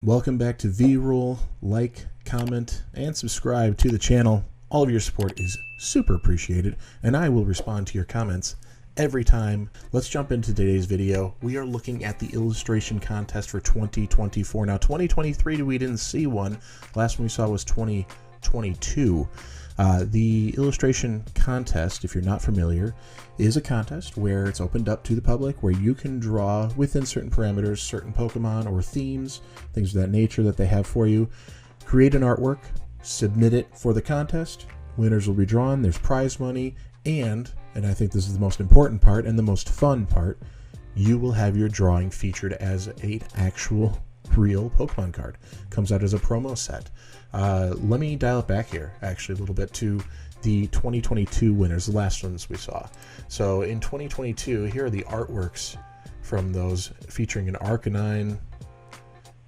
Welcome back to V-Rule. Like, comment, and subscribe to the channel. All of your support is super appreciated, and I will respond to your comments every time. Let's jump into today's video. We are looking at the illustration contest for 2024. Now, 2023, we didn't see one. Last one we saw was 2022. The illustration contest, if you're not familiar, is a contest where it's opened up to the public, where you can draw within certain parameters, certain Pokemon or themes, things of that nature that they have for you. Create an artwork, submit it for the contest. Winners will be drawn. There's prize money, and I think this is the most important part and the most fun part, you will have your drawing featured as an actual real Pokemon card. Comes out as a promo set. Let me dial it back here actually a little bit to the 2022 winners, the last ones we saw. So in 2022, here are the artworks from those, featuring an Arcanine,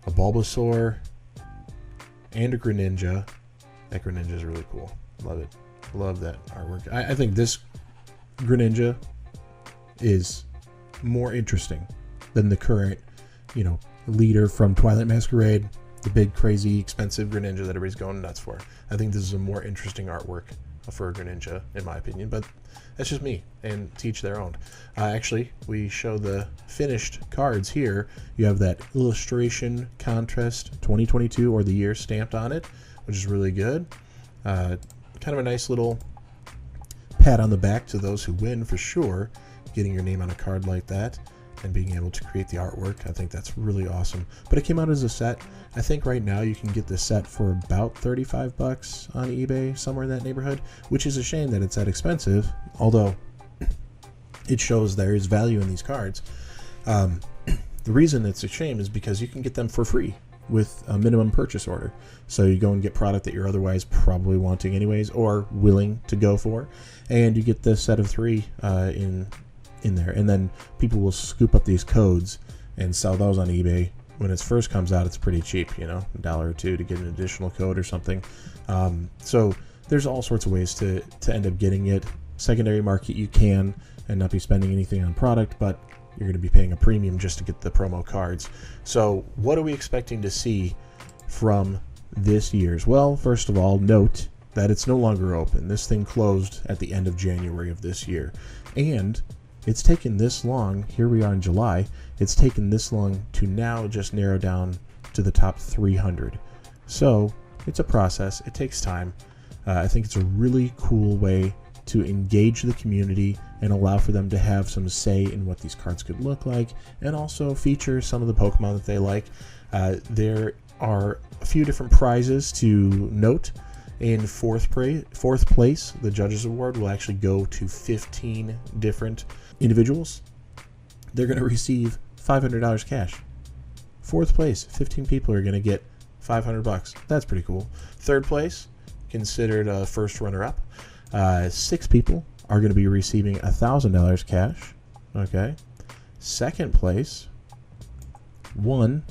a Bulbasaur, and a Greninja. That Greninja is really cool. Love it. Love that artwork. I think this Greninja is more interesting than the current, leader from Twilight Masquerade, the big, crazy, expensive Greninja that everybody's going nuts for. I think this is a more interesting artwork for a Greninja, in my opinion, but that's just me, and to each their own. Actually, we show the finished cards here. You have that illustration contest 2022 or the year stamped on it, which is really good. Kind of a nice little pat on the back to those who win, for sure, getting your name on a card like that and being able to create the artwork. I think that's really awesome. But it came out as a set. I think right now you can get this set for about 35 bucks on eBay, somewhere in that neighborhood, which is a shame that it's that expensive, although it shows there is value in these cards. The reason it's a shame is because you can get them for free with a minimum purchase order. So you go and get product that you're otherwise probably wanting anyways, or willing to go for, and you get the set of 3 in there, and then people will scoop up these codes and sell those on eBay. When it first comes out, it's pretty cheap, $1 or $2 to get an additional code or something. So there's all sorts of ways to end up getting it. Secondary market, you can and not be spending anything on product, but you're going to be paying a premium just to get the promo cards. So what are we expecting to see from this year's? Well, first of all, note that it's no longer open. This thing closed at the end of January of this year, and it's taken this long. Here we are in July. It's taken this long to now just narrow down to the top 300. So it's a process. It takes time. I think it's a really cool way to engage the community and allow for them to have some say in what these cards could look like, and also feature some of the Pokemon that they like. There are a few different prizes to note. In fourth place, the Judges Award will actually go to 15 different individuals. They're going to receive $500 cash. Fourth place, 15 people are going to get 500 bucks. That's pretty cool. Third place, considered a first runner-up. 6 people are going to be receiving $1,000 cash. Okay. Second place, 1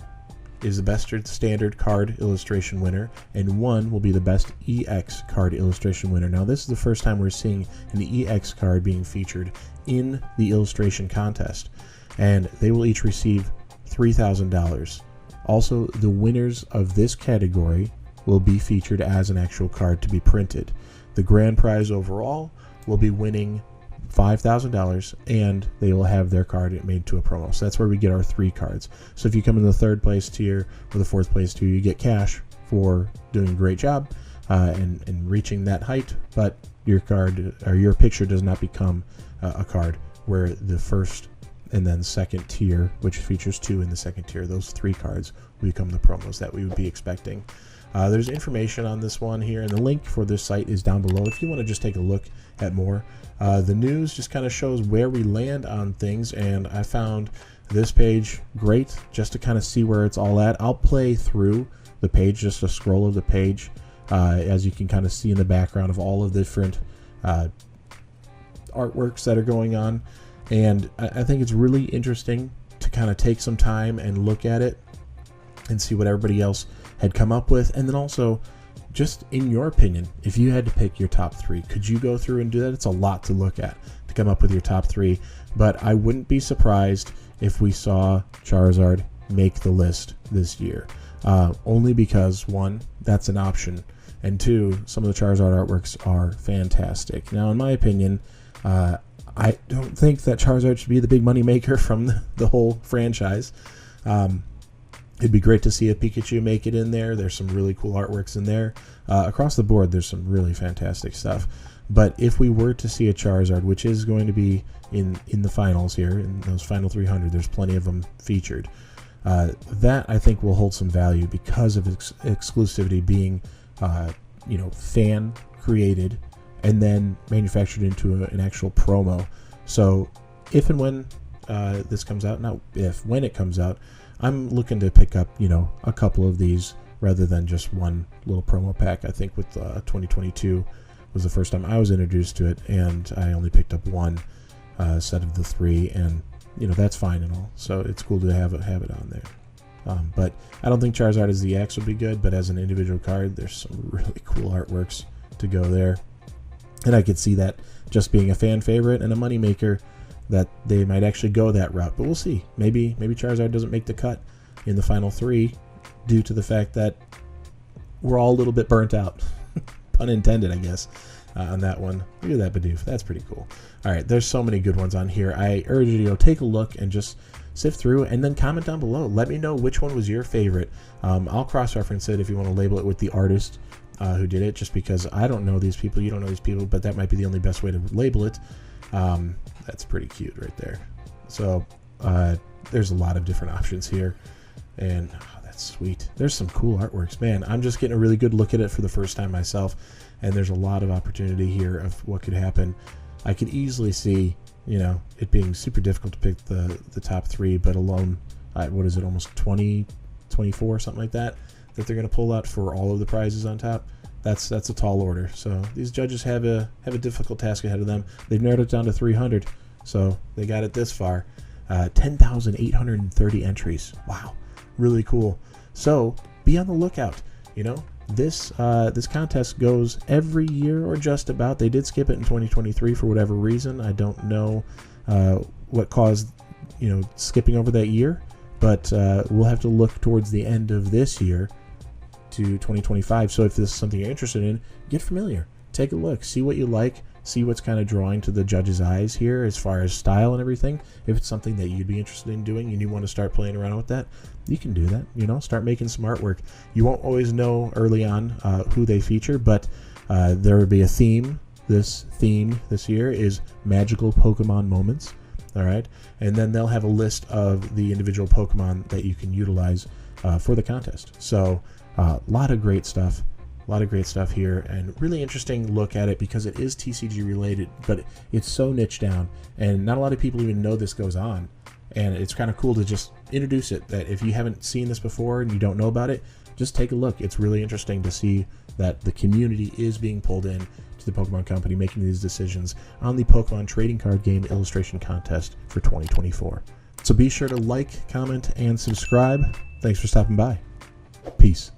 is the best standard card illustration winner, and 1 will be the best EX card illustration winner. Now, this is the first time we're seeing an EX card being featured in the illustration contest, and they will each receive $3,000. Also, the winners of this category will be featured as an actual card to be printed. The grand prize overall will be winning $5,000, and they will have their card made to a promo. So that's where we get our 3 cards. So if you come in the 3rd place tier or the 4th place tier, you get cash for doing a great job and reaching that height, but your card or your picture does not become a card, where the 1st and then 2nd tier, which features 2 in the 2nd tier, those 3 cards will become the promos that we would be expecting. There's information on this one here, and the link for this site is down below if you want to just take a look at more. The news just kind of shows where we land on things, and I found this page great just to kind of see where it's all at. I'll play through the page, just a scroll of the page, as you can kind of see in the background of all of the different artworks that are going on. And I think it's really interesting to kind of take some time and look at it and see what everybody else had come up with. And then also, just in your opinion, if you had to pick your top 3, could you go through and do that? It's a lot to look at to come up with your top 3, but I wouldn't be surprised if we saw Charizard make the list this year. only because, one, that's an option, and two, some of the Charizard artworks are fantastic. Now, in my opinion, I don't think that Charizard should be the big money maker from the whole franchise. It'd be great to see a Pikachu make it in there. There's some really cool artworks in there. Across the board, there's some really fantastic stuff. But if we were to see a Charizard, which is going to be in the finals here, in those final 300, there's plenty of them featured. That, I think, will hold some value because of its exclusivity being, fan created and then manufactured into an actual promo. So if and when this comes out, not if, when it comes out, I'm looking to pick up, a couple of these rather than just one little promo pack. I think with 2022 was the first time I was introduced to it, and I only picked up one set of the three, and that's fine and all. So it's cool to have it on there. But I don't think Charizard as the X would be good, but as an individual card, there's some really cool artworks to go there. And I could see that just being a fan favorite and a moneymaker, that they might actually go that route. But we'll see. Maybe Charizard doesn't make the cut in the final three due to the fact that we're all a little bit burnt out. Pun intended, I guess, on that one. Look at that Bidoof. That's pretty cool. All right, there's so many good ones on here. I urge you to take a look and just sift through and then comment down below. Let me know which one was your favorite. I'll cross-reference it if you want to label it with the artist who did it, just because I don't know these people, you don't know these people, but that might be the only best way to label it. That's pretty cute right there. So there's a lot of different options here, and that's sweet. There's some cool artworks, man. I'm just getting a really good look at it for the first time myself, and there's a lot of opportunity here of what could happen. I could easily see, it being super difficult to pick the top three, but alone, what is it, almost 20, 24, something like that they're going to pull out for all of the prizes on top. That's a tall order. So these judges have a difficult task ahead of them. They've narrowed it down to 300, so they got it this far. 10,830 entries. Wow, really cool. So be on the lookout. This contest goes every year or just about. They did skip it in 2023 for whatever reason. I don't know what caused skipping over that year, but we'll have to look towards the end of this year to 2025. So if this is something you're interested in, get familiar, take a look, see what you like, see what's kind of drawing to the judge's eyes here as far as style and everything. If it's something that you'd be interested in doing and you want to start playing around with that, you can do that. Start making some artwork. You won't always know early on who they feature, but there will be a theme. This theme this year is magical Pokemon moments. All right, and then they'll have a list of the individual Pokemon that you can utilize for the contest. So a lot of great stuff here, and really interesting look at it because it is TCG related, but it's so niche down, and not a lot of people even know this goes on. And it's kind of cool to just introduce it, that if you haven't seen this before and you don't know about it, just take a look. It's really interesting to see that the community is being pulled in to the Pokemon Company, making these decisions on the Pokemon Trading Card Game Illustration Contest for 2024. So be sure to like, comment, and subscribe. Thanks for stopping by. Peace.